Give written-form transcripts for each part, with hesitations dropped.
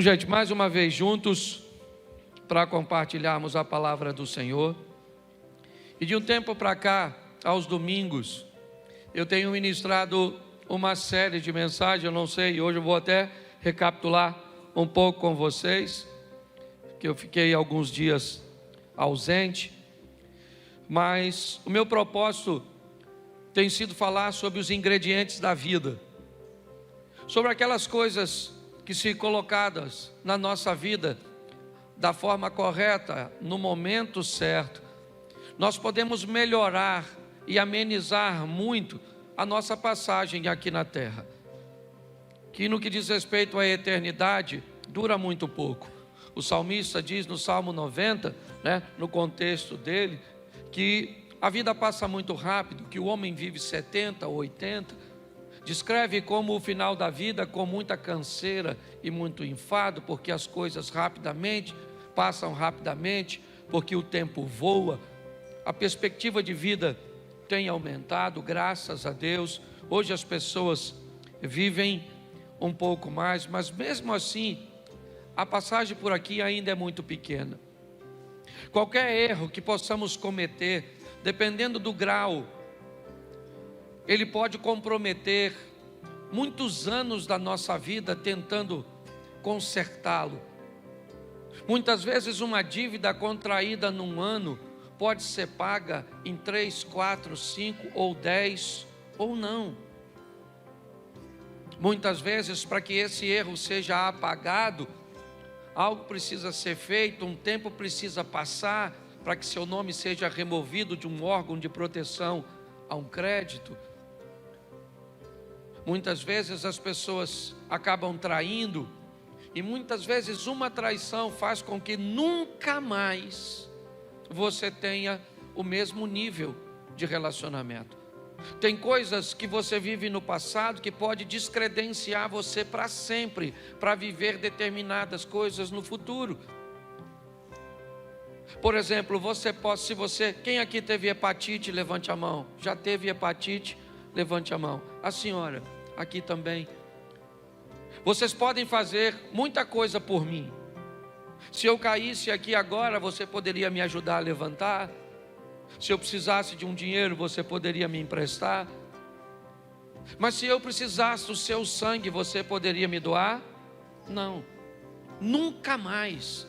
Gente, mais uma vez juntos para compartilharmos a palavra do Senhor. E de um tempo para cá, aos domingos, eu tenho ministrado uma série de mensagens, eu não sei, hoje eu vou até recapitular um pouco com vocês, que eu fiquei alguns dias ausente, mas o meu propósito tem sido falar sobre os ingredientes da vida, sobre aquelas coisas que, se colocadas na nossa vida da forma correta, no momento certo, nós podemos melhorar e amenizar muito a nossa passagem aqui na terra, que no que diz respeito à eternidade, dura muito pouco. O salmista diz no Salmo 90, no contexto dele, que a vida passa muito rápido, que o homem vive 70 ou 80, descreve como o final da vida com muita canseira e muito enfado, porque as coisas passam rapidamente, porque o tempo voa. A perspectiva de vida tem aumentado, graças a Deus. Hoje as pessoas vivem um pouco mais, mas mesmo assim, a passagem por aqui ainda é muito pequena. Qualquer erro que possamos cometer, dependendo do grau, ele pode comprometer muitos anos da nossa vida tentando consertá-lo. Muitas vezes uma dívida contraída num ano pode ser paga em 3, 4, 5 ou 10 ou não. Muitas vezes, para que esse erro seja apagado, algo precisa ser feito, um tempo precisa passar para que seu nome seja removido de um órgão de proteção a um crédito. Muitas vezes as pessoas acabam traindo, e muitas vezes uma traição faz com que nunca mais você tenha o mesmo nível de relacionamento. Tem coisas que você vive no passado que pode descredenciar você para sempre, para viver determinadas coisas no futuro. Por exemplo, quem aqui teve hepatite, levante a mão. Já teve hepatite? Levante a mão. A senhora, aqui também. Vocês podem fazer muita coisa por mim. Se eu caísse aqui agora, você poderia me ajudar a levantar. Se eu precisasse de um dinheiro, você poderia me emprestar. Mas se eu precisasse do seu sangue, você poderia me doar? Não, nunca mais.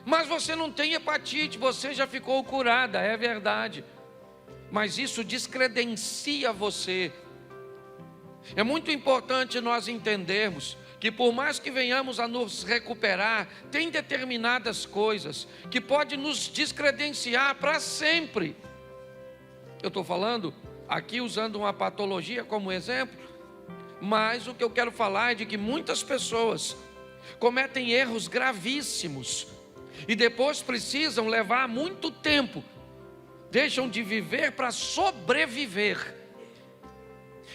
Mas você não tem hepatite, você já ficou curada, é verdade. Mas isso descredencia você. É muito importante nós entendermos que, por mais que venhamos a nos recuperar, tem determinadas coisas que podem nos descredenciar para sempre. Eu estou falando aqui usando uma patologia como exemplo, mas o que eu quero falar é de que muitas pessoas cometem erros gravíssimos e depois precisam levar muito tempo, deixam de viver para sobreviver.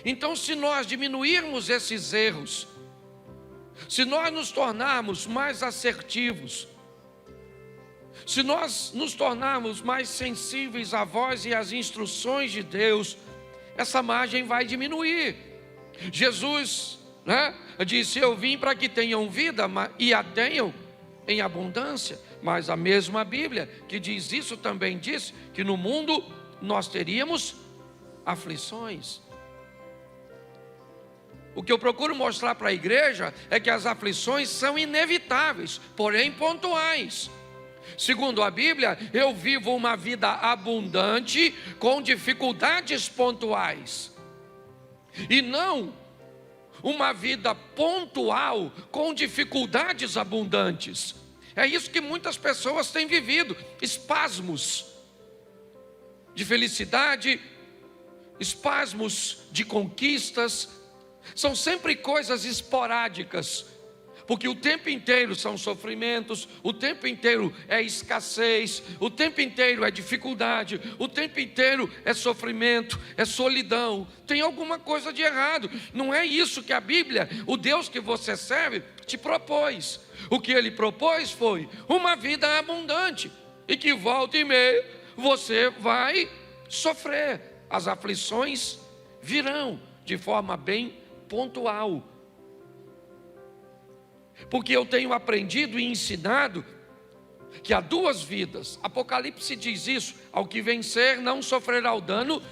Então, se nós diminuirmos esses erros, se nós nos tornarmos mais assertivos, se nós nos tornarmos mais sensíveis à voz e às instruções de Deus, essa margem vai diminuir. Jesus, disse: eu vim para que tenham vida e a tenham em abundância. Mas a mesma Bíblia que diz isso também diz que no mundo nós teríamos aflições. O que eu procuro mostrar para a igreja é que as aflições são inevitáveis, porém pontuais. Segundo a Bíblia, eu vivo uma vida abundante com dificuldades pontuais, e não uma vida pontual com dificuldades abundantes. É isso que muitas pessoas têm vivido: espasmos de felicidade, espasmos de conquistas. São sempre coisas esporádicas, porque o tempo inteiro são sofrimentos, o tempo inteiro é escassez, o tempo inteiro é dificuldade, o tempo inteiro é sofrimento, é solidão. Tem alguma coisa de errado. Não é isso que a Bíblia, o Deus que você serve, te propôs. O que Ele propôs foi uma vida abundante, e que volta e meia você vai sofrer. As aflições virão de forma bem pontual. Porque eu tenho aprendido e ensinado que há duas vidas. Apocalipse diz isso: ao que vencer não sofrerá o dano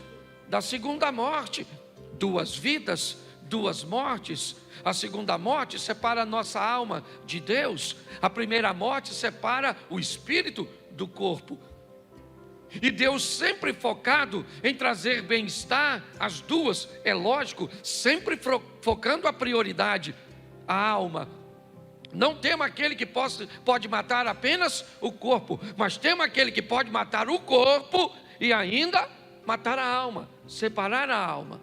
da segunda morte. Duas vidas, duas mortes. A segunda morte separa a nossa alma de Deus. A primeira morte separa o espírito do corpo. E Deus sempre focado em trazer bem-estar às duas, é lógico, sempre focando a prioridade, a alma. Não temos aquele que pode matar apenas o corpo, mas temos aquele que pode matar o corpo e ainda matar a alma, separar a alma.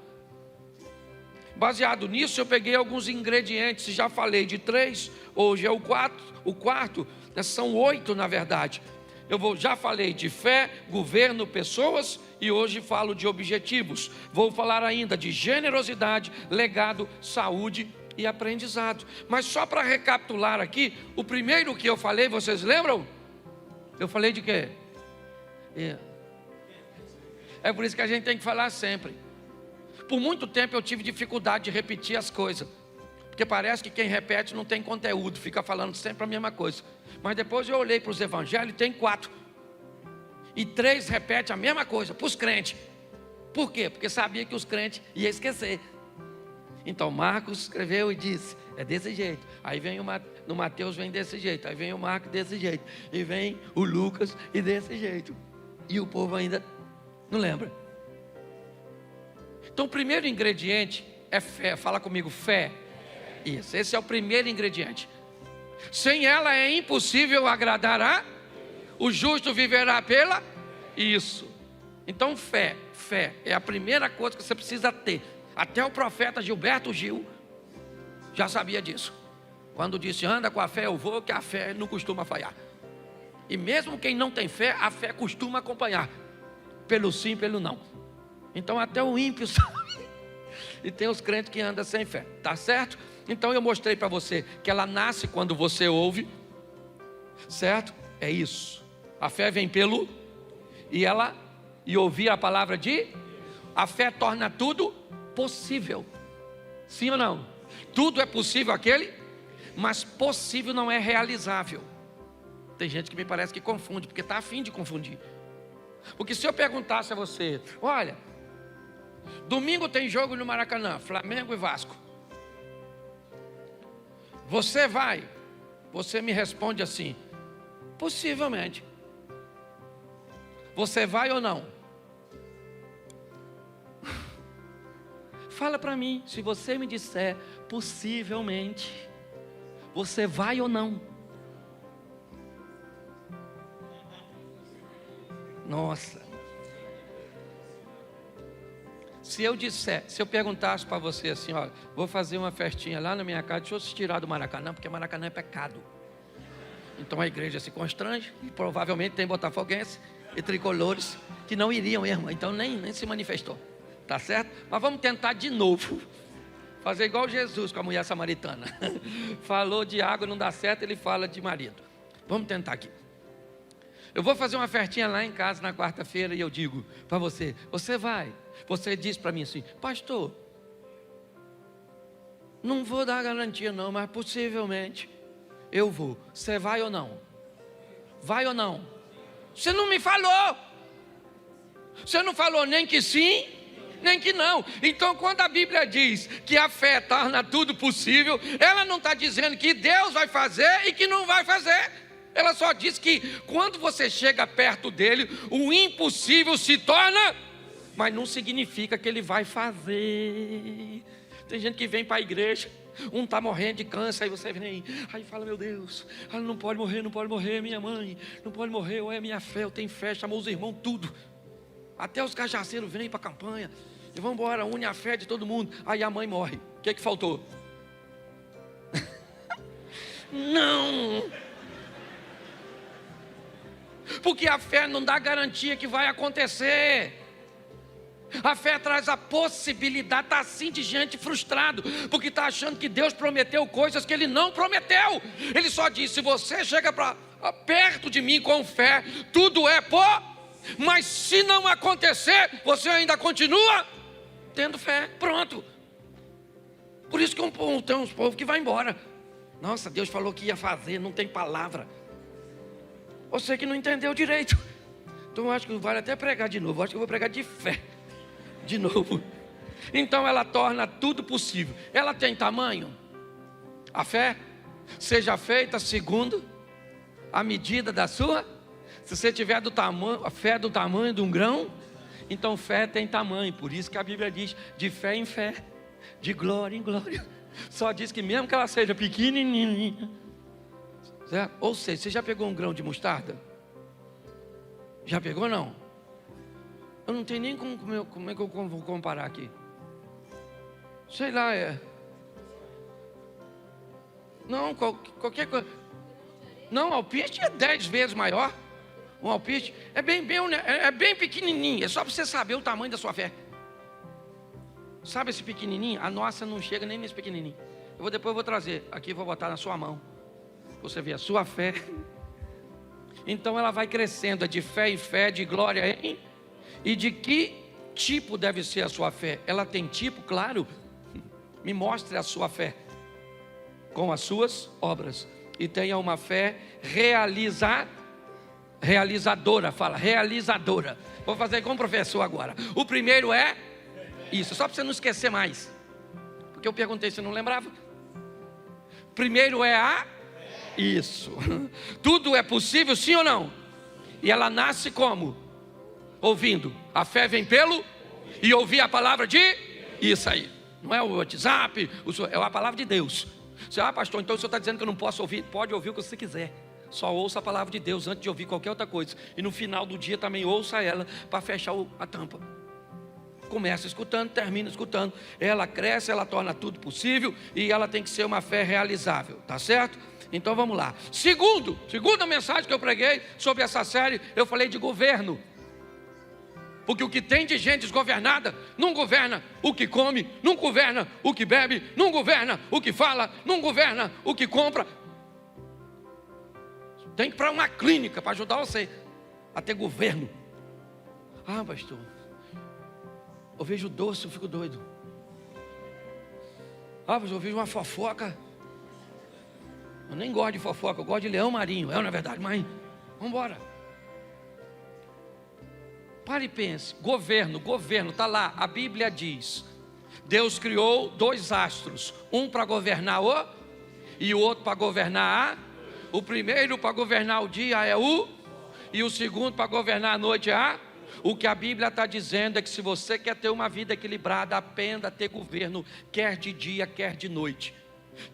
Baseado nisso, eu peguei alguns ingredientes, já falei de 3, hoje é o quarto, são 8 na verdade. Já falei de fé, governo, pessoas e hoje falo de objetivos. Vou falar ainda de generosidade, legado, saúde e aprendizado. Mas só para recapitular aqui, o primeiro que eu falei, vocês lembram? Eu falei de quê? É por isso que a gente tem que falar sempre. Por muito tempo eu tive dificuldade de repetir as coisas, porque parece que quem repete não tem conteúdo, fica falando sempre a mesma coisa. Mas depois eu olhei para os evangelhos, tem 4. E 3 repetem a mesma coisa, para os crentes. Por quê? Porque sabia que os crentes iam esquecer. Então Marcos escreveu e disse, é desse jeito. Aí vem no Mateus vem desse jeito. Aí vem o Marcos desse jeito. E vem o Lucas e desse jeito. E o povo ainda não lembra. Então o primeiro ingrediente é fé. Fala comigo, fé. Isso, esse é o primeiro ingrediente. Sem ela é impossível agradar o justo viverá pela isso. Então fé é a primeira coisa que você precisa ter. Até o profeta Gilberto Gil já sabia disso. Quando disse, anda com a fé eu vou, que a fé não costuma falhar. E mesmo quem não tem fé, a fé costuma acompanhar. Pelo sim, pelo não. Então até o ímpio sabe. E tem os crentes que andam sem fé, tá certo? Então eu mostrei para você que ela nasce quando você ouve, certo? É isso. A fé vem pelo e ouvir a palavra de a fé torna tudo possível. Sim ou não? Tudo é possível aquele, mas possível não é realizável. Tem gente que me parece que confunde, porque está a fim de confundir. Porque se eu perguntasse a você, olha, domingo tem jogo no Maracanã, Flamengo e Vasco. Você vai? Você me responde assim, possivelmente. Você vai ou não? Fala para mim, se você me disser possivelmente, você vai ou não? Nossa. Se eu perguntasse para você assim, ó, vou fazer uma festinha lá na minha casa, deixa eu se tirar do Maracanã, porque Maracanã é pecado. Então a igreja se constrange, e provavelmente tem botafoguense e tricolores que não iriam mesmo, então nem se manifestou, tá certo? Mas vamos tentar de novo, fazer igual Jesus com a mulher samaritana. Falou de água, não dá certo, ele fala de marido. Vamos tentar aqui. Eu vou fazer uma festinha lá em casa na quarta-feira e eu digo para você, você vai? Você diz para mim assim, pastor, não vou dar garantia não, mas possivelmente eu vou. Você vai ou não? Vai ou não? Você não me falou. Você não falou nem que sim, nem que não. Então quando a Bíblia diz que a fé torna tudo possível, ela não está dizendo que Deus vai fazer e que não vai fazer. Ela só diz que quando você chega perto dele, o impossível se torna, mas não significa que ele vai fazer. Tem gente que vem para a igreja, um está morrendo de câncer, aí você vem, aí fala, meu Deus, ela não pode morrer, minha mãe, não pode morrer, ou é minha fé, eu tenho fé, chamou os irmãos, tudo. Até os cajaceiros vêm para a campanha, e vão embora, une a fé de todo mundo, aí a mãe morre. O que faltou? Não! Porque a fé não dá garantia que vai acontecer. A fé traz a possibilidade, está assim de gente frustrado, porque está achando que Deus prometeu coisas que Ele não prometeu. Ele só disse, se você chega perto de mim com fé, tudo é mas se não acontecer, você ainda continua tendo fé, pronto. Por isso que tem uns povos que vai embora. Nossa, Deus falou que ia fazer, não tem palavra. Você que não entendeu direito. Então eu acho que vale até pregar de novo. Eu acho que eu vou pregar de fé. De novo. Então ela torna tudo possível. Ela tem tamanho? A fé? Seja feita segundo a medida da sua. Se você tiver do tamanho, a fé do tamanho de um grão, então fé tem tamanho. Por isso que a Bíblia diz de fé em fé, de glória em glória. Só diz que mesmo que ela seja pequenininha, certo? Ou seja, você já pegou um grão de mostarda? Já pegou, não? Eu não tenho nem como é que eu vou comparar aqui. Sei lá, não, qualquer coisa. Não, alpiste é 10 vezes maior. Um alpiste é bem pequenininho. É só para você saber o tamanho da sua fé. Sabe esse pequenininho? A nossa não chega nem nesse pequenininho. Depois eu vou trazer aqui, vou botar na sua mão. Você vê a sua fé. Então ela vai crescendo, de fé em fé, de glória em. E de que tipo deve ser a sua fé? Ela tem tipo, claro. Me mostre a sua fé com as suas obras. E tenha uma fé realizadora. Fala, realizadora. Vou fazer com o professor agora. O primeiro é isso, só para você não esquecer mais. Porque eu perguntei, você não lembrava? Primeiro é isso. Tudo é possível, sim ou não? E ela nasce como? Ouvindo. A fé vem pelo e ouvir a palavra de isso aí. Não é o WhatsApp, é a palavra de Deus. Você, pastor, então o senhor está dizendo que eu não posso ouvir? Pode ouvir o que você quiser. Só ouça a palavra de Deus antes de ouvir qualquer outra coisa. E no final do dia também ouça ela para fechar a tampa. Começa escutando, termina escutando. Ela cresce, ela torna tudo possível. E ela tem que ser uma fé realizável, tá certo? Então vamos lá. Segunda mensagem que eu preguei sobre essa série, eu falei de governo. Porque o que tem de gente desgovernada, não governa o que come, não governa o que bebe, não governa o que fala, não governa o que compra. Tem que ir para uma clínica para ajudar você a ter governo. Pastor, eu vejo doce, eu fico doido. Pastor, eu vejo uma fofoca. Eu nem gosto de fofoca, eu gosto de leão marinho. Não é verdade, mãe? Vamos embora. Pare e pense, governo, está lá, a Bíblia diz, Deus criou 2 astros, um para governar e o outro para governar o primeiro para governar o dia é e o segundo para governar a noite é O que a Bíblia está dizendo é que se você quer ter uma vida equilibrada, aprenda a ter governo, quer de dia, quer de noite.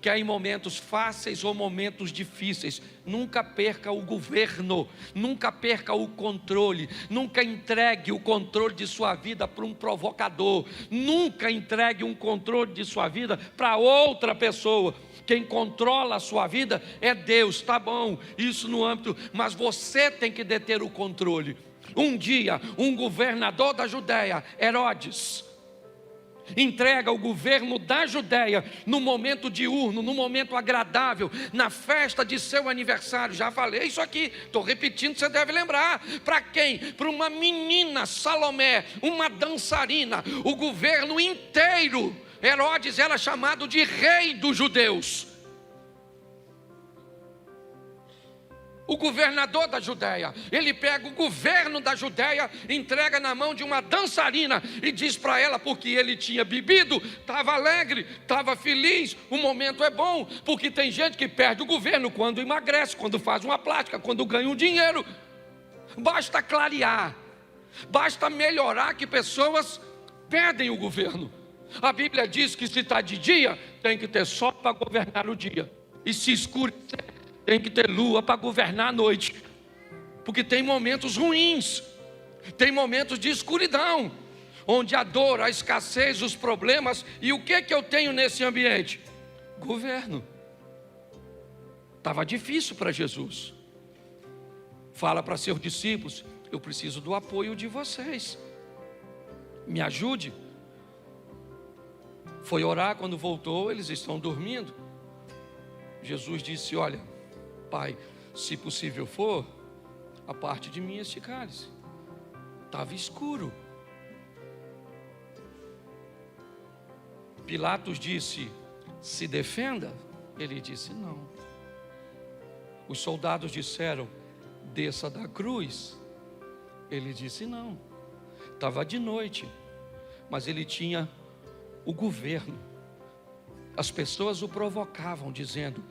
Quer em momentos fáceis ou momentos difíceis, nunca perca o governo, nunca perca o controle, nunca entregue o controle de sua vida para um provocador, nunca entregue um controle de sua vida para outra pessoa. Quem controla a sua vida é Deus, tá bom, isso no âmbito, mas você tem que deter o controle. Um dia, um governador da Judéia, Herodes, entrega o governo da Judéia no momento diurno, no momento agradável, na festa de seu aniversário. Já falei isso aqui, estou repetindo, você deve lembrar. Para quem? Para uma menina, Salomé, uma dançarina. O governo inteiro, Herodes era chamado de rei dos judeus. O governador da Judéia, ele pega o governo da Judéia, entrega na mão de uma dançarina e diz para ela, porque ele tinha bebido, estava alegre, estava feliz, o momento é bom, porque tem gente que perde o governo quando emagrece, quando faz uma plástica, quando ganha um dinheiro. Basta clarear, basta melhorar que pessoas perdem o governo. A Bíblia diz que se está de dia, tem que ter sol para governar o dia, e se escurecer, tem que ter lua para governar a noite. Porque tem momentos ruins, tem momentos de escuridão, onde a dor, a escassez, os problemas. E o que eu tenho nesse ambiente? Governo. Estava difícil para Jesus. Fala para seus discípulos: eu preciso do apoio de vocês, me ajude. Foi orar, quando voltou, eles estão dormindo. Jesus disse: olha, Pai, se possível for, a parte de mim este cálice. Estava escuro. Pilatos disse: se defenda. Ele disse: não. Os soldados disseram: desça da cruz. Ele disse: não. Estava de noite, mas ele tinha o governo. As pessoas o provocavam, dizendo: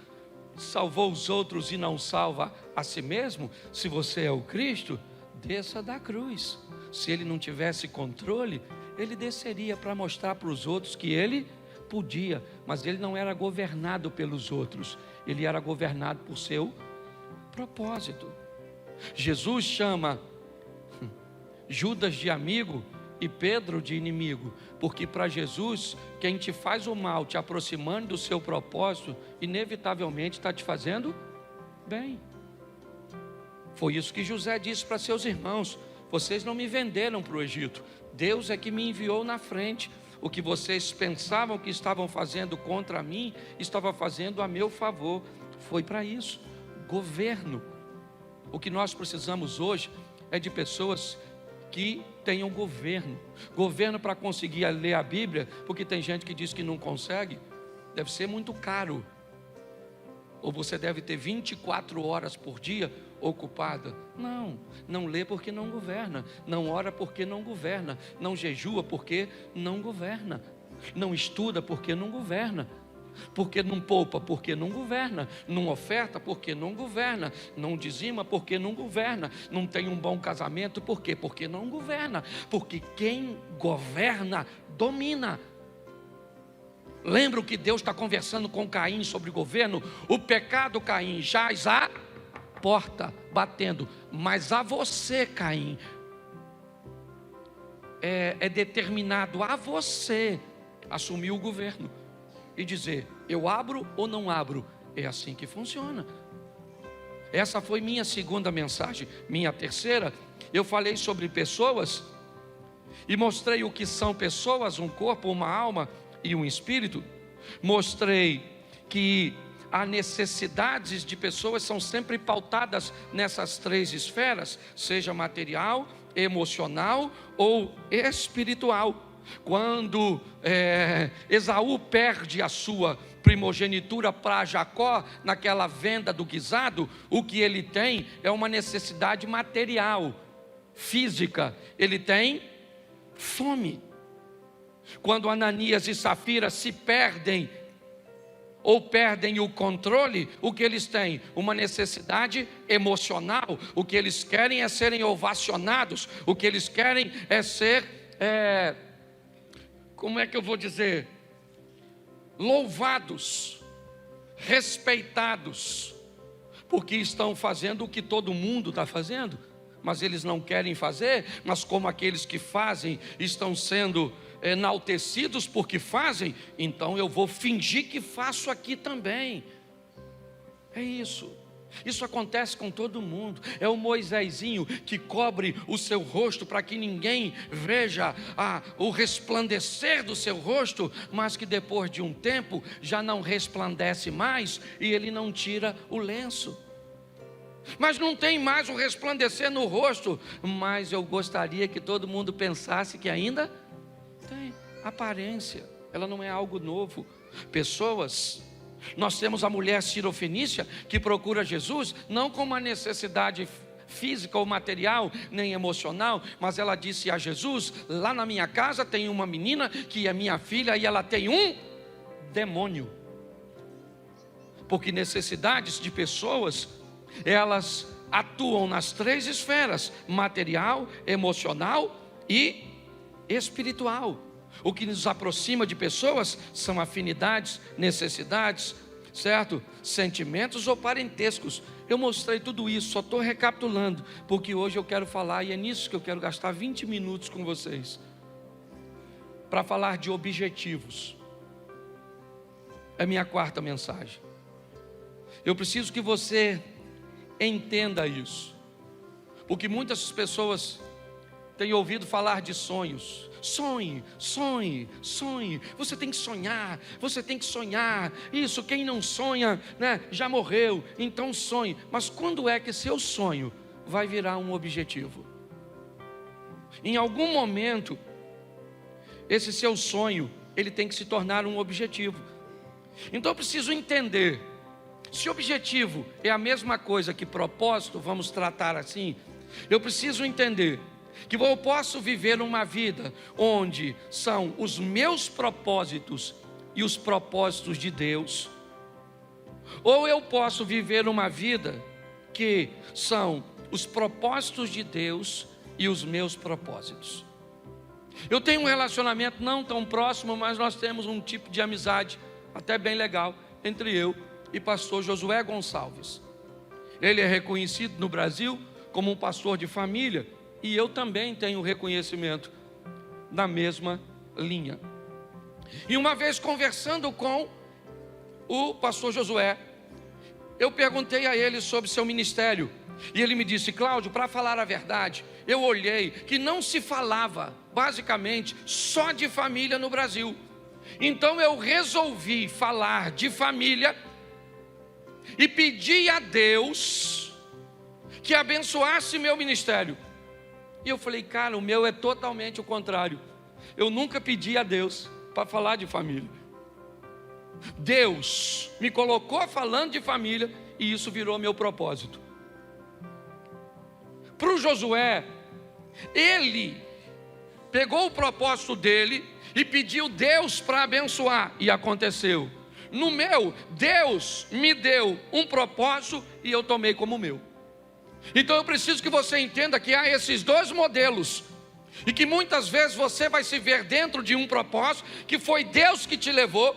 salvou os outros e não salva a si mesmo? Se você é o Cristo, desça da cruz. Se ele não tivesse controle, ele desceria para mostrar para os outros que ele podia, mas ele não era governado pelos outros, ele era governado por seu propósito. Jesus chama Judas de amigo e Pedro de inimigo, porque para Jesus, quem te faz o mal, te aproximando do seu propósito, inevitavelmente está te fazendo bem. Foi isso que José disse para seus irmãos: vocês não me venderam para o Egito, Deus é que me enviou na frente. O que vocês pensavam que estavam fazendo contra mim, estava fazendo a meu favor. Foi para isso. Governo. O que nós precisamos hoje é de pessoas que tenham governo. Governo para conseguir ler a Bíblia, porque tem gente que diz que não consegue. Deve ser muito caro. Ou você deve ter 24 horas por dia ocupada. Não lê porque não governa. Não ora porque não governa. Não jejua porque não governa. Não estuda porque não governa. Porque não poupa porque não governa. Não oferta porque não governa. Não dizima porque não governa. Não tem um bom casamento por quê? Porque não governa. Porque quem governa domina. Lembra que Deus está conversando com Caim sobre governo? O pecado, Caim, jaz à porta, batendo. Mas a você, Caim, é determinado a você assumir o governo e dizer: eu abro ou não abro. É assim que funciona. Essa foi minha segunda mensagem. Minha terceira, eu falei sobre pessoas e mostrei o que são pessoas: um corpo, uma alma e um espírito. Mostrei que as necessidades de pessoas são sempre pautadas nessas três esferas, seja material, emocional ou espiritual. Quando Esaú perde a sua primogenitura para Jacó, naquela venda do guisado, o que ele tem é uma necessidade material, física. Ele tem fome. Quando Ananias e Safira se perdem, ou perdem o controle, o que eles têm? Uma necessidade emocional. O que eles querem é serem ovacionados. O que eles querem é ser, como é que eu vou dizer? Louvados, respeitados, porque estão fazendo o que todo mundo está fazendo, mas eles não querem fazer. Mas como aqueles que fazem estão sendo enaltecidos porque fazem, então eu vou fingir que faço aqui também. É isso. Isso acontece com todo mundo. É o Moisésinho que cobre o seu rosto para que ninguém veja o resplandecer do seu rosto, mas que depois de um tempo já não resplandece mais e ele não tira o lenço. Mas não tem mais o resplandecer no rosto, mas eu gostaria que todo mundo pensasse que ainda tem aparência. Ela não é algo novo. Pessoas, nós temos a mulher cirofenícia que procura Jesus não com uma necessidade física ou material, nem emocional, mas ela disse a Jesus: lá na minha casa tem uma menina que é minha filha e ela tem um demônio. Porque necessidades de pessoas, elas atuam nas três esferas: material, emocional e espiritual. O que nos aproxima de pessoas são afinidades, necessidades, certo? Sentimentos ou parentescos. Eu mostrei tudo isso, só estou recapitulando, porque hoje eu quero falar, e é nisso que eu quero gastar 20 minutos com vocês, para falar de objetivos. É minha quarta mensagem. Eu preciso que você entenda isso, porque muitas pessoas têm ouvido falar de sonhos. Sonhe, sonhe, sonhe. Você tem que sonhar, você tem que sonhar. Isso, quem não sonha, né, já morreu. Então sonhe. Mas quando é que seu sonho vai virar um objetivo? Em algum momento, esse seu sonho, ele tem que se tornar um objetivo. Então eu preciso entender, se objetivo é a mesma coisa que propósito, vamos tratar assim, eu preciso entender que eu posso viver uma vida onde são os meus propósitos e os propósitos de Deus, ou eu posso viver uma vida que são os propósitos de Deus e os meus propósitos. Eu tenho um relacionamento não tão próximo, mas nós temos um tipo de amizade até bem legal entre eu e pastor Josué Gonçalves. Ele é reconhecido no Brasil como um pastor de família, e eu também tenho reconhecimento na mesma linha. E uma vez conversando com o pastor Josué, eu perguntei a ele sobre seu ministério, e ele me disse: Cláudio, para falar a verdade, eu olhei que não se falava basicamente só de família no Brasil. Então eu resolvi falar de família e pedi a Deus que abençoasse meu ministério. E eu falei: cara, o meu é totalmente o contrário. Eu nunca pedi a Deus para falar de família. Deus me colocou falando de família e isso virou meu propósito. Para o Josué, ele pegou o propósito dele e pediu Deus para abençoar, e aconteceu. No meu, Deus me deu um propósito e eu tomei como meu. Então eu preciso que você entenda que há esses dois modelos, e que muitas vezes você vai se ver dentro de um propósito que foi Deus que te levou,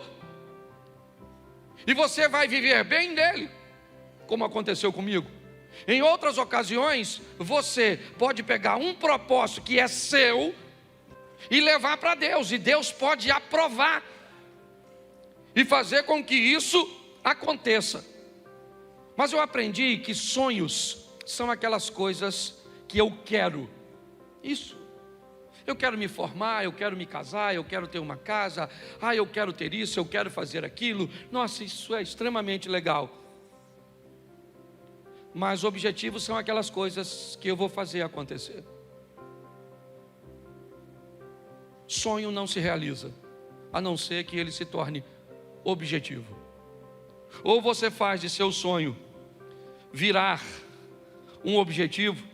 e você vai viver bem nele, como aconteceu comigo. Em outras ocasiões, você pode pegar um propósito que é seu e levar para Deus, e Deus pode aprovar e fazer com que isso aconteça. Mas eu aprendi que sonhos são aquelas coisas que eu quero. Isso. Eu quero me formar, eu quero me casar, eu quero ter uma casa, eu quero ter isso, eu quero fazer aquilo. Nossa, isso é extremamente legal. Mas objetivos são aquelas coisas que eu vou fazer acontecer. Sonho não se realiza, a não ser que ele se torne objetivo. Ou você faz de seu sonho virar um objetivo,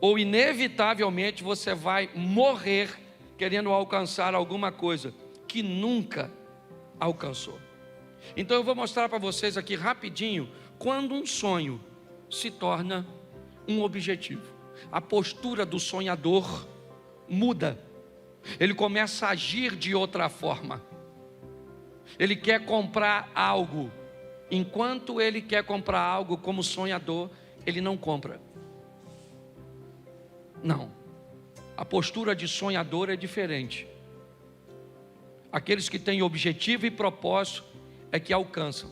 ou inevitavelmente você vai morrer querendo alcançar alguma coisa que nunca alcançou. Então eu vou mostrar para vocês aqui rapidinho quando um sonho se torna um objetivo. A postura do sonhador muda. Ele começa a agir de outra forma. Ele quer comprar algo. Enquanto ele quer comprar algo como sonhador, ele não compra. Não. A postura de sonhador é diferente. Aqueles que têm objetivo e propósito é que alcançam.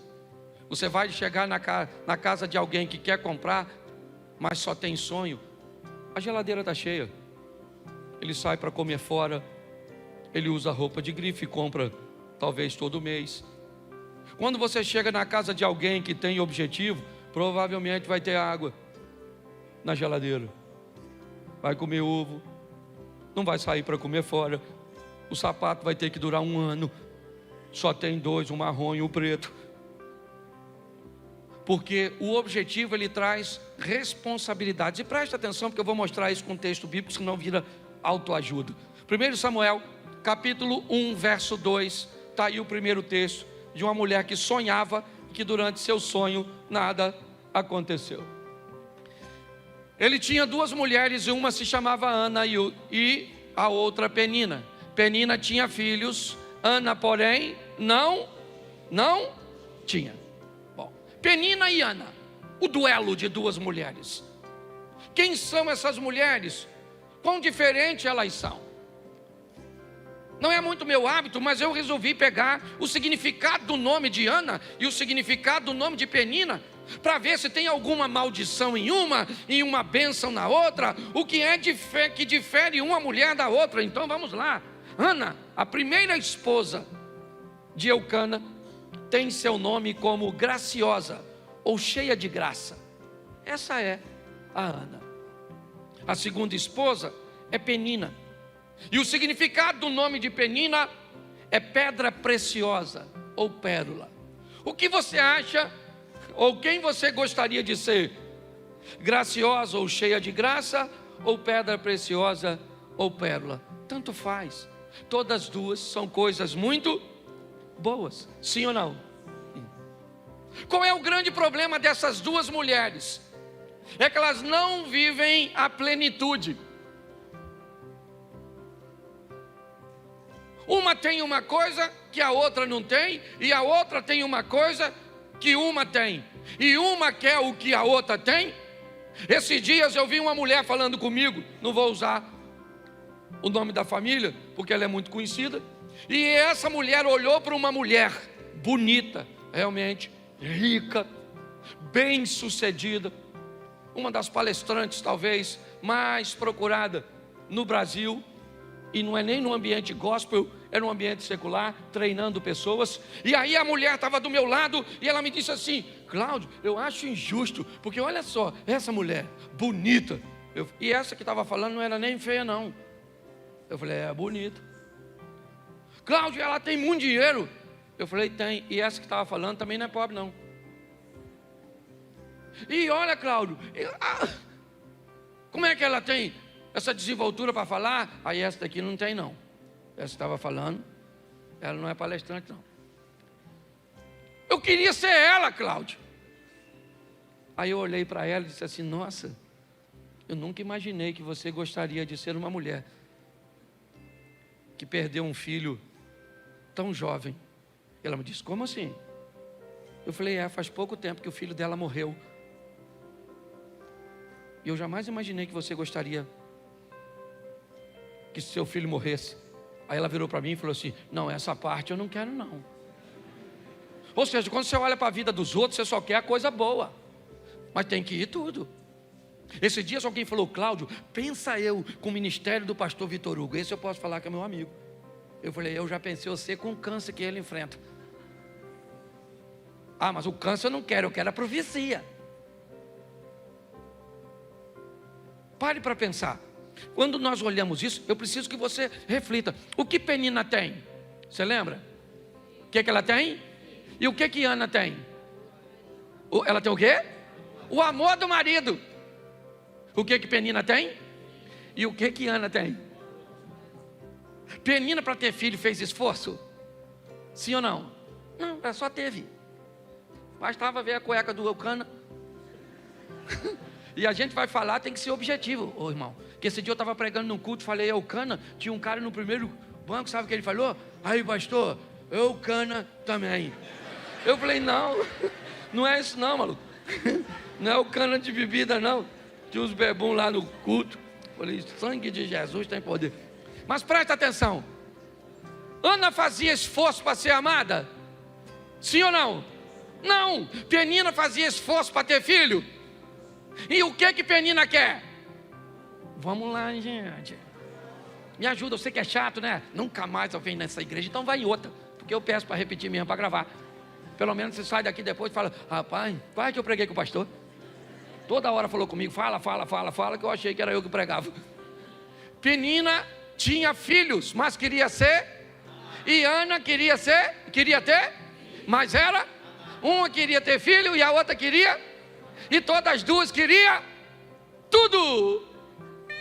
Você vai chegar na casa de alguém que quer comprar, mas só tem sonho. A geladeira está cheia. Ele sai para comer fora. Ele usa roupa de grife e compra talvez todo mês. Quando você chega na casa de alguém que tem objetivo, provavelmente vai ter água na geladeira. Vai comer ovo. Não vai sair para comer fora. O sapato vai ter que durar 1 ano. Só tem 2, o marrom e o preto. Porque o objetivo ele traz responsabilidades. E preste atenção, porque eu vou mostrar isso com texto bíblico, senão vira autoajuda. 1 Samuel, capítulo 1, verso 2. Está aí o primeiro texto de uma mulher que sonhava e que durante seu sonho nada aconteceu. Ele tinha 2 mulheres, e uma se chamava Ana e a outra Penina. Penina tinha filhos, Ana, porém, não tinha. Bom, Penina e Ana, o duelo de 2 mulheres. Quem são essas mulheres? Quão diferentes elas são? Não é muito meu hábito, mas eu resolvi pegar o significado do nome de Ana e o significado do nome de Penina, para ver se tem alguma maldição em uma bênção na outra, o que é que difere uma mulher da outra. Então vamos lá. Ana, a primeira esposa de Eucana, tem seu nome como graciosa, ou cheia de graça. Essa é a Ana. A segunda esposa é Penina, e o significado do nome de Penina é pedra preciosa, ou pérola? O que você acha, ou quem você gostaria de ser? Graciosa ou cheia de graça, ou pedra preciosa ou pérola? Tanto faz. Todas duas são coisas muito boas, sim ou não? Qual é o grande problema dessas duas mulheres? É que elas não vivem a plenitude. Uma tem uma coisa que a outra não tem, e a outra tem uma coisa que uma tem, e uma quer o que a outra tem. Esses dias eu vi uma mulher falando comigo, não vou usar o nome da família, porque ela é muito conhecida, e essa mulher olhou para uma mulher bonita, realmente rica, bem sucedida, uma das palestrantes talvez mais procurada no Brasil, e não é nem no ambiente gospel, é no ambiente secular, treinando pessoas. E aí a mulher estava do meu lado e ela me disse assim: Cláudio, eu acho injusto, porque olha só, essa mulher bonita, e essa que estava falando não era nem feia não. Eu falei: é bonita. Cláudio, ela tem muito dinheiro. Eu falei: tem. E essa que estava falando também não é pobre não. E olha, Cláudio, como é que ela tem essa desenvoltura para falar? Aí essa daqui não tem não. Essa estava falando, ela não é palestrante não. Eu queria ser ela, Cláudio. Aí eu olhei para ela e disse assim: nossa, eu nunca imaginei que você gostaria de ser uma mulher que perdeu um filho tão jovem. Ela me disse: como assim? Eu falei: faz pouco tempo que o filho dela morreu. E eu jamais imaginei que você gostaria que seu filho morresse. Aí ela virou para mim e falou assim: não, essa parte eu não quero não. Ou seja, quando você olha para a vida dos outros, você só quer a coisa boa, mas tem que ir tudo. Esse dia alguém falou: Cláudio, pensa eu com o ministério do pastor Vitor Hugo. Esse eu posso falar que é meu amigo. Eu falei: eu já pensei você com o câncer que ele enfrenta. Ah, mas o câncer eu não quero, eu quero a profecia. Pare para pensar. Quando nós olhamos isso, eu preciso que você reflita. O que Penina tem? Você lembra? O que ela tem? E o que Ana tem? Ela tem o quê? O amor do marido. O que Penina tem? E o que Ana tem? Penina, para ter filho, fez esforço? Sim ou não? Não, ela só teve. Bastava ver a cueca do Eucana. E a gente vai falar, tem que ser objetivo, ô irmão. Porque esse dia eu estava pregando num culto, falei Eucana, tinha um cara no primeiro banco, sabe o que ele falou? Aí, pastor, Eucana também. Eu falei: não, não é isso não, maluco. Não é Eucana de bebida não. Tinha uns bebum lá no culto. Falei: sangue de Jesus tem poder. Mas presta atenção. Ana fazia esforço para ser amada? Sim ou não? Não. Penina fazia esforço para ter filho? E o que Penina quer? Vamos lá, gente. Me ajuda, eu sei que é chato, né? Nunca mais eu venho nessa igreja, então vai em outra. Porque eu peço para repetir mesmo, para gravar. Pelo menos você sai daqui depois e fala: rapaz, quase que eu preguei com o pastor. Toda hora falou comigo: fala, que eu achei que era eu que pregava. Penina tinha filhos, mas queria ser. E Ana queria ter, mas era. Uma queria ter filho e a outra queria. E todas as duas queriam tudo.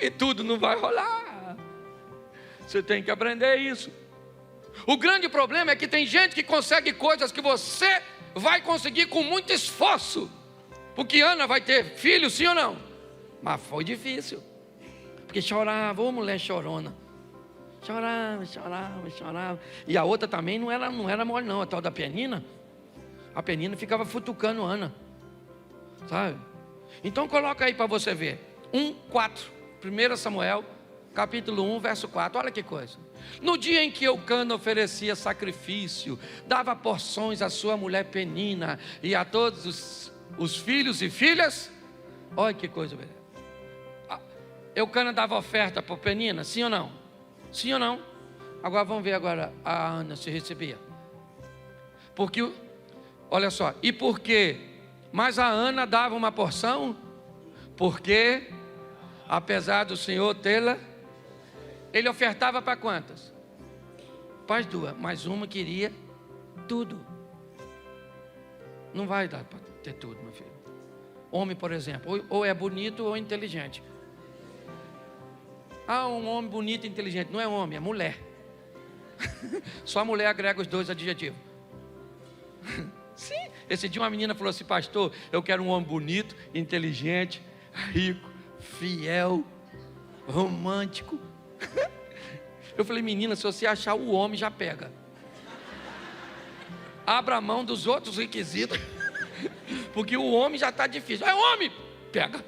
E tudo não vai rolar. Você tem que aprender isso. O grande problema é que tem gente que consegue coisas que você vai conseguir com muito esforço. Porque Ana vai ter filho, sim ou não? Mas foi difícil. Porque chorava, ô mulher chorona. Chorava. E a outra também não era mole não, a tal da Penina. A Penina ficava futucando Ana. Sabe? Então coloca aí para você ver. 1:4. 1 Samuel, capítulo 1, verso 4. Olha que coisa. No dia em que Eucana oferecia sacrifício, dava porções à sua mulher Penina e a todos os filhos e filhas. Olha que coisa, velho. Eucana dava oferta para Penina, sim ou não? Sim ou não? Agora vamos ver agora a Ana se recebia. Porque, olha só, e por quê? Mas a Ana dava uma porção, porque, apesar do Senhor tê-la, ele ofertava para quantas? Para as duas, mas uma queria tudo. Não vai dar para ter tudo, meu filho. Homem, por exemplo, ou é bonito ou é inteligente. Um homem bonito e inteligente. Não é homem, é mulher. Só a mulher agrega os dois adjetivos. Sim. Esse dia uma menina falou assim: pastor, eu quero um homem bonito, inteligente, rico, fiel, romântico. Eu falei: menina, se você achar o homem, já pega. Abra a mão dos outros requisitos. Porque o homem já está difícil. É homem, pega.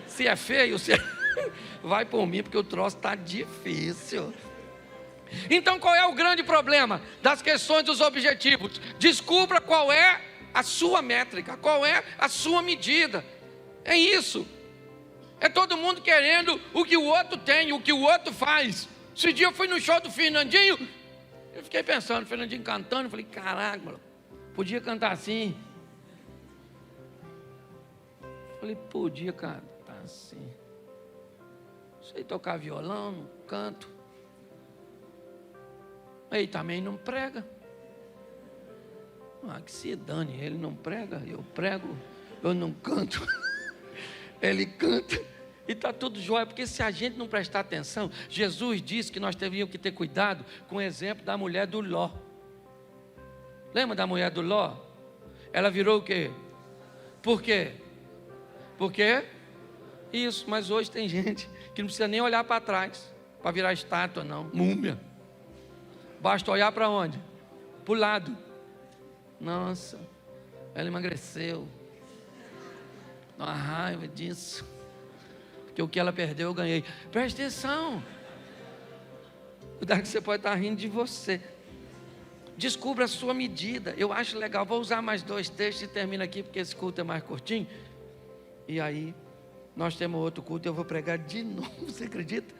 Se é feio, vai por mim, porque o troço está difícil. Então qual é o grande problema das questões dos objetivos? Descubra qual é a sua métrica, qual é a sua medida. É isso. É todo mundo querendo o que o outro tem, o que o outro faz. Esse dia eu fui no show do Fernandinho, eu fiquei pensando, o Fernandinho cantando, eu falei: caraca, mano, podia cantar assim. Eu falei: podia cantar assim. Sei tocar violão, não canto. Ele também não prega. Que se dane, ele não prega, eu prego, eu não canto. Ele canta e está tudo jóia, porque se a gente não prestar atenção, Jesus disse que nós devíamos que ter cuidado com o exemplo da mulher do Ló. Lembra da mulher do Ló? Ela virou o quê? Por quê? Por quê? Isso, mas hoje tem gente que não precisa nem olhar para trás para virar estátua, não, múmia. Basta olhar para onde? Para o lado. Nossa, ela emagreceu. Uma raiva disso. Porque o que ela perdeu eu ganhei. Preste atenção. Cuidado que você pode estar rindo de você. Descubra a sua medida. Eu acho legal. Vou usar mais 2 textos e termino aqui, porque esse culto é mais curtinho. E aí, nós temos outro culto e eu vou pregar de novo. Você acredita?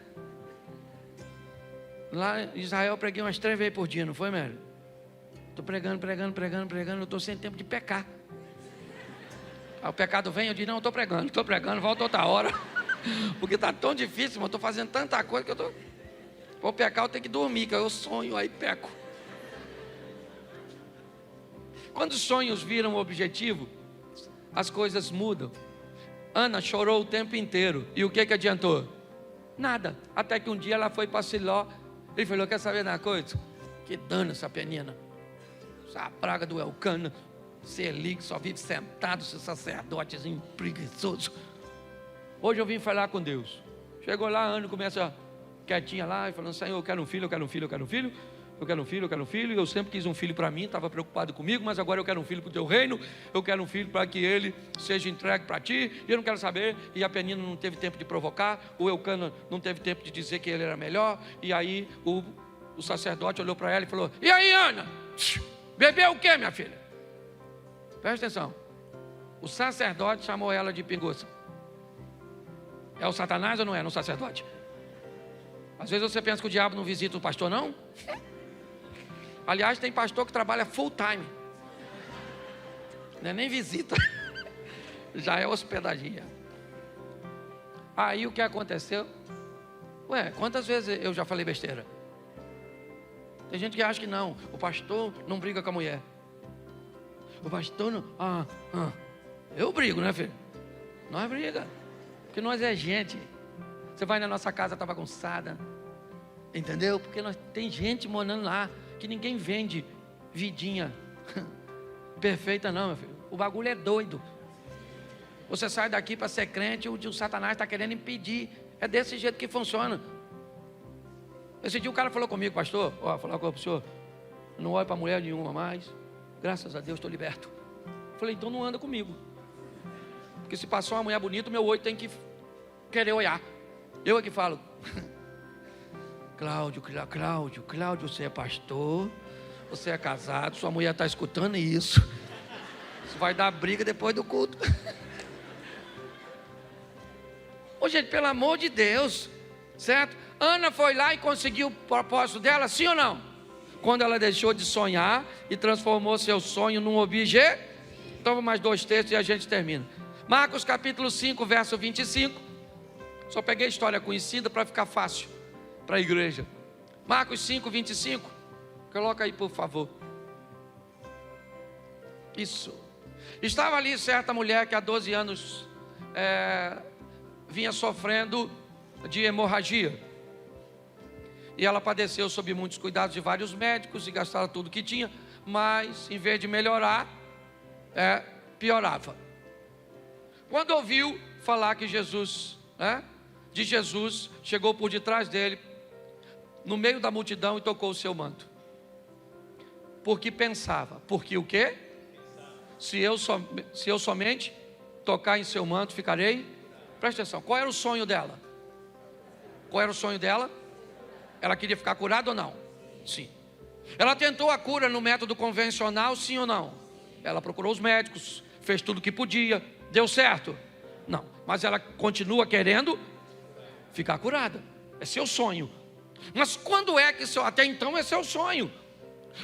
Lá em Israel eu preguei umas 3 vezes por dia, não foi, Mary? Estou pregando, eu estou sem tempo de pecar. Aí o pecado vem, eu digo: não, estou pregando, volta outra hora. Porque está tão difícil, mas eu estou fazendo tanta coisa que eu estou... Para pecar eu tenho que dormir, que eu sonho, aí peco. Quando os sonhos viram o objetivo, as coisas mudam. Ana chorou o tempo inteiro, e o que adiantou? Nada, até que um dia ela foi para Siló. Ele falou: quer saber da coisa? Que dano essa penina, essa praga do Elcana, esse Eli que só vive sentado, esse sacerdotezinho preguiçoso. Hoje eu vim falar com Deus. Chegou lá, Ana começa quietinha lá, e falando: Senhor, eu quero um filho, eu quero um filho, eu quero um filho. Eu quero um filho, eu quero um filho. Eu sempre quis um filho para mim, estava preocupado comigo, mas agora eu quero um filho para o teu reino. Eu quero um filho para que ele seja entregue para ti. E eu não quero saber. E a penina não teve tempo de provocar. O Elcana não teve tempo de dizer que ele era melhor. E aí o sacerdote olhou para ela e falou: e aí, Ana? Bebeu o que, minha filha? Presta atenção. O sacerdote chamou ela de pinguça. É o Satanás ou não é no sacerdote? Às vezes você pensa que o diabo não visita o pastor, não? Aliás, tem pastor que trabalha full time. Não é nem visita. Já é hospedaria. Aí o que aconteceu? Quantas vezes eu já falei besteira? Tem gente que acha que não. O pastor não briga com a mulher. O pastor não... Eu brigo, né, filho? Nós briga. Porque nós é gente. Você vai na nossa casa, está bagunçada. Entendeu? Porque tem gente morando lá que ninguém vende vidinha perfeita, não, meu filho. O bagulho é doido. Você sai daqui para ser crente, o Satanás está querendo impedir. É desse jeito que funciona. Esse dia o cara falou comigo: pastor, falar com o senhor, eu não olho para mulher nenhuma mais. Graças a Deus estou liberto. Falei: então não anda comigo. Porque se passou uma mulher bonita, meu olho tem que querer olhar. Eu é que falo: Cláudio, você é pastor, você é casado, sua mulher está escutando isso. Isso vai dar briga depois do culto. Ô gente, pelo amor de Deus, certo? Ana foi lá e conseguiu o propósito dela, sim ou não? Quando ela deixou de sonhar e transformou seu sonho num objeto. Então mais 2 textos e a gente termina. Marcos capítulo 5, verso 25. Só peguei a história conhecida para ficar fácil para a igreja. Marcos 5, 25. Coloca aí, por favor. Isso. Estava ali certa mulher que há 12 anos vinha sofrendo de hemorragia. E ela padeceu sob muitos cuidados de vários médicos e gastaram tudo que tinha, mas em vez de melhorar, piorava. Quando ouviu falar que Jesus, chegou por detrás dele, no meio da multidão, e tocou o seu manto. Porque pensava, porque o quê? Se eu somente tocar em seu manto, ficarei. Presta atenção, qual era o sonho dela? Qual era o sonho dela? Ela queria ficar curada ou não? Sim. Ela tentou a cura no método convencional, sim ou não? Ela procurou os médicos, fez tudo o que podia, deu certo? Não, mas ela continua querendo ficar curada. É seu sonho. Mas quando é que até então é seu sonho?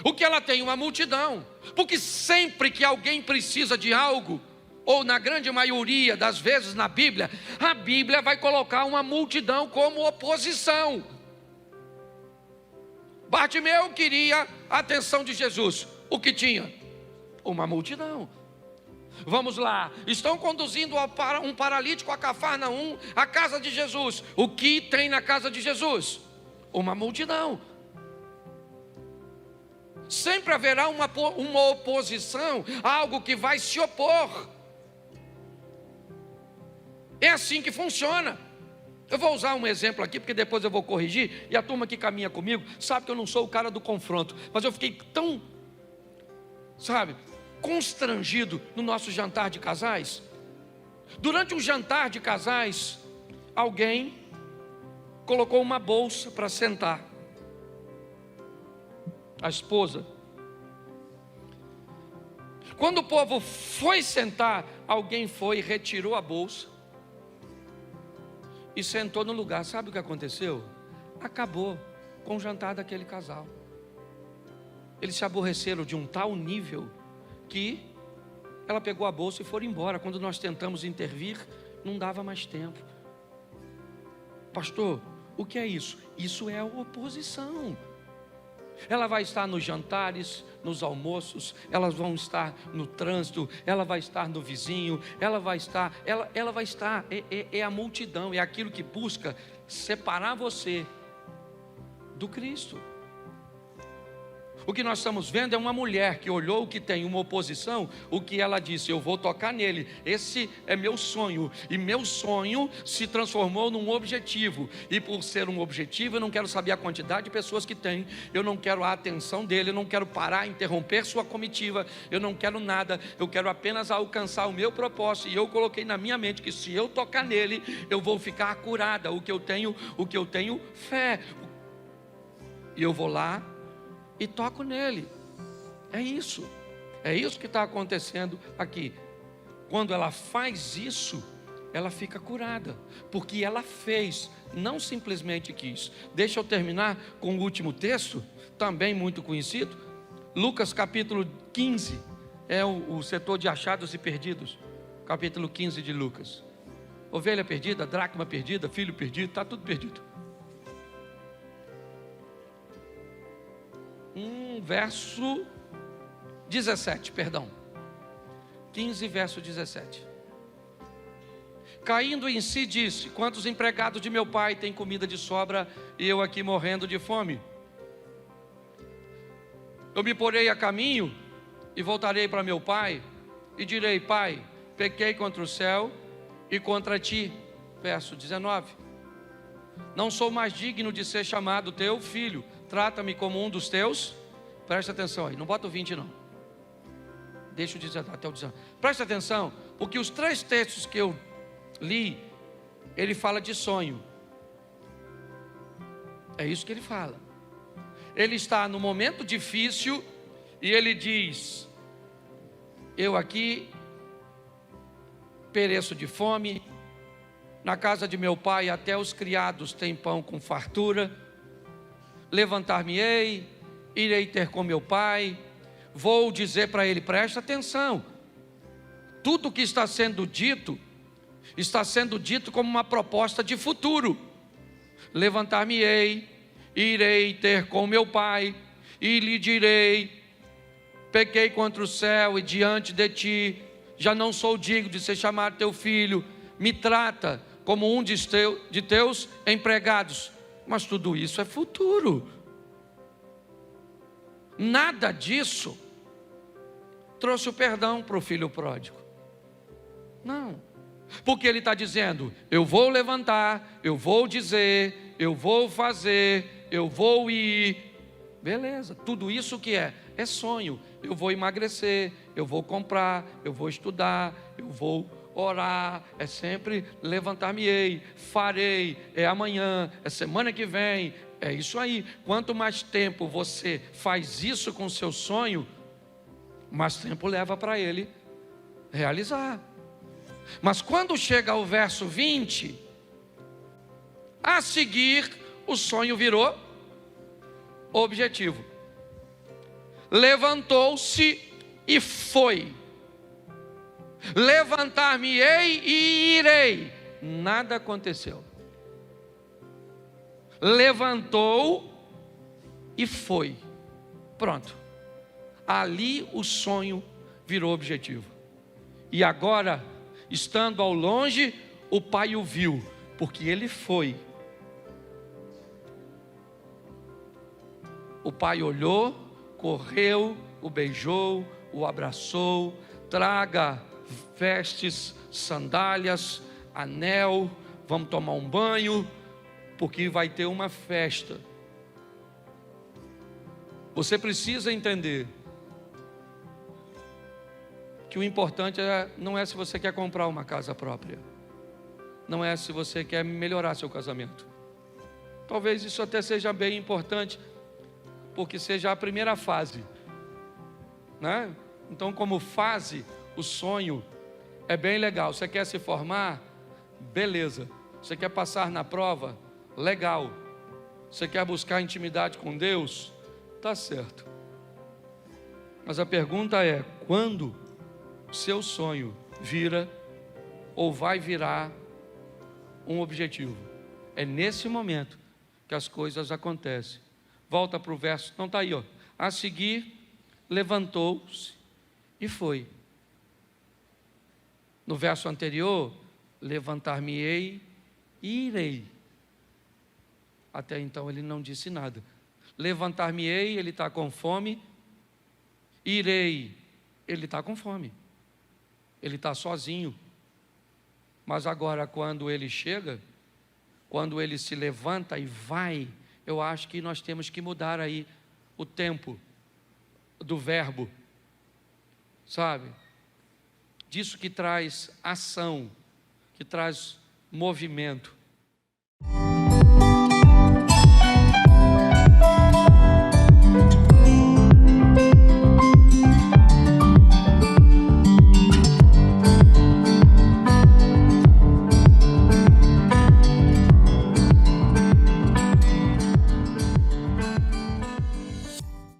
O que ela tem? Uma multidão. Porque sempre que alguém precisa de algo, ou na grande maioria das vezes na Bíblia, a Bíblia vai colocar uma multidão como oposição. Bartimeu queria a atenção de Jesus. O que tinha? Uma multidão. Vamos lá, estão conduzindo um paralítico a Cafarnaum, a casa de Jesus. O que tem na casa de Jesus? Uma multidão. Sempre haverá uma oposição, algo que vai se opor. É assim que funciona. Eu vou usar um exemplo aqui, porque depois eu vou corrigir, e a turma que caminha comigo sabe que eu não sou o cara do confronto, mas eu fiquei tão, constrangido no nosso jantar de casais. Durante um jantar de casais, alguém colocou uma bolsa para sentar. A esposa. Quando o povo foi sentar, alguém foi e retirou a bolsa e sentou no lugar. Sabe o que aconteceu? Acabou com o jantar daquele casal. Eles se aborreceram de um tal nível que ela pegou a bolsa e foi embora. Quando nós tentamos intervir, não dava mais tempo. Pastor, o que é isso? Isso é a oposição. Ela vai estar nos jantares, nos almoços, elas vão estar no trânsito, ela vai estar no vizinho, ela vai estar, é a multidão, é aquilo que busca separar você do Cristo. O que nós estamos vendo é uma mulher que olhou o que tem uma oposição, o que ela disse: eu vou tocar nele, esse é meu sonho, e meu sonho se transformou num objetivo, e por ser um objetivo eu não quero saber a quantidade de pessoas que tem, eu não quero a atenção dele, eu não quero parar, interromper sua comitiva, eu não quero nada, eu quero apenas alcançar o meu propósito, e eu coloquei na minha mente que se eu tocar nele, eu vou ficar curada, o que eu tenho fé, e eu vou lá e toco nele. É isso que está acontecendo aqui. Quando ela faz isso, ela fica curada, porque ela fez, não simplesmente quis. Deixa eu terminar com o último texto, também muito conhecido. Lucas capítulo 15, é o setor de achados e perdidos. Capítulo 15 de Lucas. Ovelha perdida, dracma perdida, filho perdido, está tudo perdido. Verso 17, perdão. 15, verso 17. Caindo em si, disse: quantos empregados de meu pai têm comida de sobra e eu aqui morrendo de fome? Eu me porei a caminho e voltarei para meu pai e direi: pai, pequei contra o céu e contra ti. Verso 19. Não sou mais digno de ser chamado teu filho, trata-me como um dos teus. Presta atenção aí, não bota o 20 não. Deixa eu dizer até o 19. Presta atenção, porque os 3 textos que eu li, ele fala de sonho. É isso que ele fala. Ele está no momento difícil e ele diz: eu aqui pereço de fome, na casa de meu pai até os criados têm pão com fartura. Levantar-me-ei, irei ter com meu pai, vou dizer para ele. Presta atenção, tudo que está sendo dito como uma proposta de futuro. Levantar-me-ei, irei ter com meu pai, e lhe direi: pequei contra o céu e diante de ti, já não sou digno de ser chamado teu filho, me trata como um de teus empregados. Mas tudo isso é futuro. Nada disso trouxe o perdão para o filho pródigo. Não, porque ele está dizendo: eu vou levantar, eu vou dizer, eu vou fazer, eu vou ir. Beleza, tudo isso que é sonho. Eu vou emagrecer, eu vou comprar, eu vou estudar, eu vou orar, é sempre levantar-me-ei, farei, é amanhã, é semana que vem, é isso aí. Quanto mais tempo você faz isso com o seu sonho, mais tempo leva para ele realizar. Mas quando chega ao verso 20, a seguir o sonho virou objetivo. Levantou-se e foi. Levantar-me-ei e irei. Nada aconteceu. Levantou e foi. Pronto. Ali o sonho virou objetivo. E agora, estando ao longe, o pai o viu, porque ele foi. O pai olhou, correu, o beijou, o abraçou. Traga vestes, sandálias, anel, vamos tomar um banho, porque vai ter uma festa. Você precisa entender que o importante não é se você quer comprar uma casa própria, não é se você quer melhorar seu casamento. Talvez isso até seja bem importante, porque seja a primeira fase, né? Então, como fase, o sonho é bem legal. Você quer se formar? Beleza. Você quer passar na prova? Legal. Você quer buscar intimidade com Deus? Tá certo. Mas a pergunta é: quando seu sonho vira ou vai virar um objetivo? É nesse momento que as coisas acontecem. Volta para o verso, não está aí, ó. A seguir, levantou-se e foi. No verso anterior, levantar-me-ei e irei. Até então ele não disse nada. Levantar-me-ei, ele está com fome. Irei, ele está com fome. Ele está sozinho. Mas agora, quando ele chega, quando ele se levanta e vai, eu acho que nós temos que mudar aí o tempo do verbo, sabe? Disso que traz ação, que traz movimento.